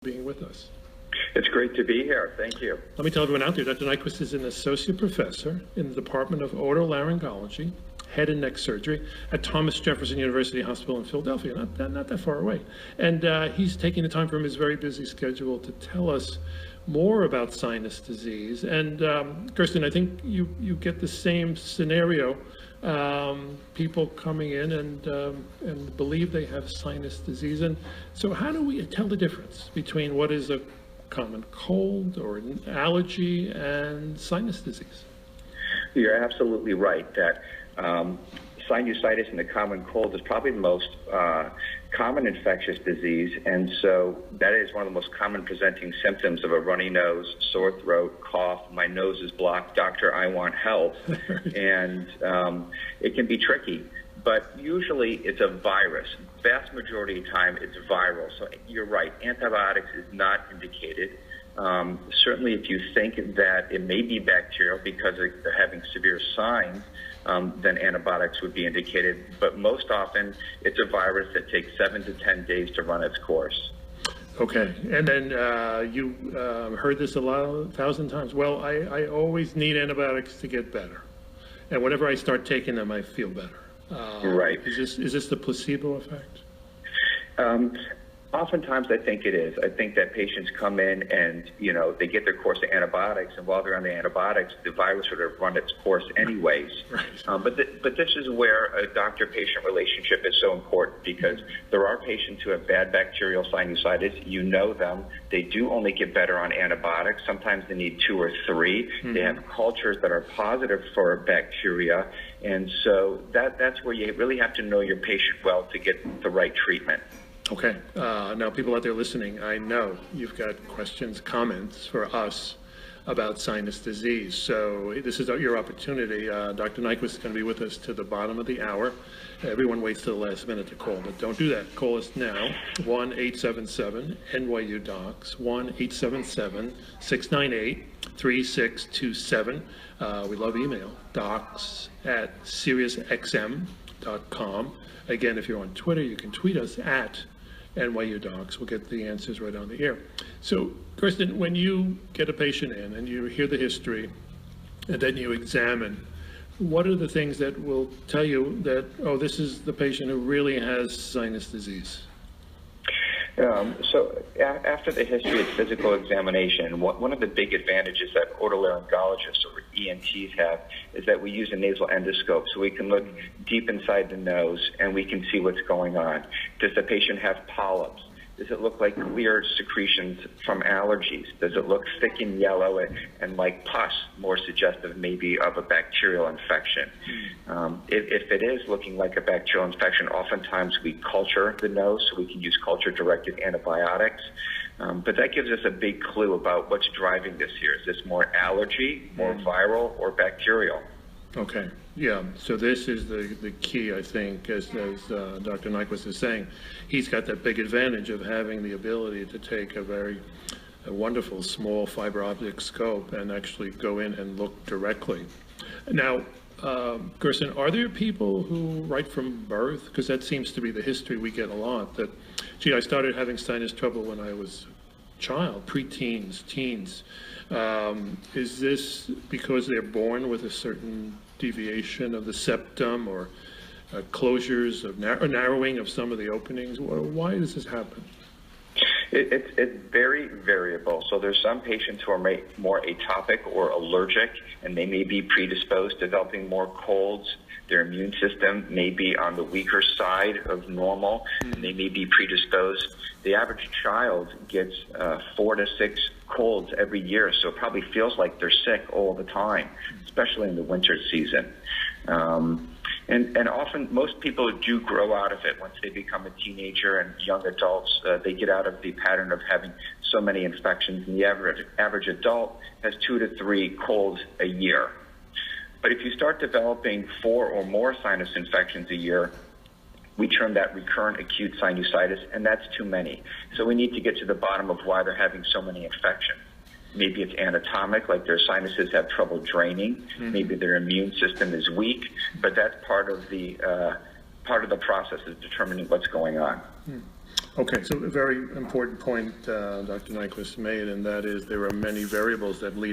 being with us. It's great to be here. Thank you. Let me tell everyone out there, Dr. Nyquist is an associate professor in the Department of Otolaryngology, head and neck surgery at Thomas Jefferson University Hospital in Philadelphia, not that far away. And he's taking the time from his very busy schedule to tell us more about sinus disease. And Gurston, I think you get the same scenario. People coming in and believe they have sinus disease. And so how do we tell the difference between what is a common cold or an allergy and sinus disease? You're absolutely right that sinusitis and the common cold is probably the most common infectious disease, and so that is one of the most common presenting symptoms of a runny nose, sore throat, cough, my nose is blocked, doctor, I want help. And it can be tricky, but usually it's a virus. Vast majority of the time it's viral. So you're right, antibiotics is not indicated. Certainly if you think that it may be bacterial because they're having severe signs, then antibiotics would be indicated. But most often, it's a virus that takes 7 to 10 days to run its course. Okay, and then you heard this 1,000 times. Well, I always need antibiotics to get better, and whenever I start taking them, I feel better. Right. Is this the placebo effect? Oftentimes, I think it is. I think that patients come in and, they get their course of antibiotics, and while they're on the antibiotics, the virus would have run its course anyways. Right. But this is where a doctor-patient relationship is so important, because there are patients who have bad bacterial sinusitis. You know them. They do only get better on antibiotics. Sometimes they need 2 or 3. Mm-hmm. They have cultures that are positive for bacteria, and so that's where you really have to know your patient well to get the right treatment. Okay. Now, people out there listening, I know you've got questions, comments for us about sinus disease. So this is your opportunity. Dr. Nyquist is going to be with us to the bottom of the hour. Everyone waits to the last minute to call, but don't do that. Call us now, 1-877-NYU-DOCS, 1-877-698-3627. We love email, docs@SiriusXM.com. Again, if you're on Twitter, you can tweet us at NYU Docs. We'll get the answers right on the air. So, Gurston, when you get a patient in and you hear the history and then you examine, what are the things that will tell you that, oh, this is the patient who really has sinus disease? So after the history of physical examination, one of the big advantages that otolaryngologists or ENTs have is that we use a nasal endoscope, so we can look deep inside the nose and we can see what's going on. Does the patient have polyps? Does it look like clear secretions from allergies? Does it look thick and yellow and like pus, more suggestive maybe of a bacterial infection? If it is looking like a bacterial infection, oftentimes we culture the nose, so we can use culture-directed antibiotics. But that gives us a big clue about what's driving this here. Is this more allergy, more viral, or bacterial? Okay, yeah, so this is the key, I think, as Dr. Nyquist is saying. He's got that big advantage of having the ability to take a wonderful small fiber optic scope and actually go in and look directly. Now, Gurston, are there people who, right from birth, because that seems to be the history we get a lot, that, gee, I started having sinus trouble when I was a child, preteens, teens. Is this because they're born with a certain deviation of the septum or closures of or narrowing of some of the openings? Why does this happen? It's very variable. So there's some patients who are more atopic or allergic, and they may be predisposed to developing more colds. Their immune system may be on the weaker side of normal, and they may be predisposed. The average child gets 4 to 6 colds every year, so it probably feels like they're sick all the time, especially in the winter season. And often, most people do grow out of it once they become a teenager and young adults. They get out of the pattern of having so many infections, and the average adult has 2 to 3 colds a year. But if you start developing 4 or more sinus infections a year, we term that recurrent acute sinusitis, and that's too many. So we need to get to the bottom of why they're having so many infections. Maybe it's anatomic, like their sinuses have trouble draining. Maybe their immune system is weak, but that's part of the process of determining what's going on. Okay, so a very important point Dr. Nyquist made, and that is there are many variables that lead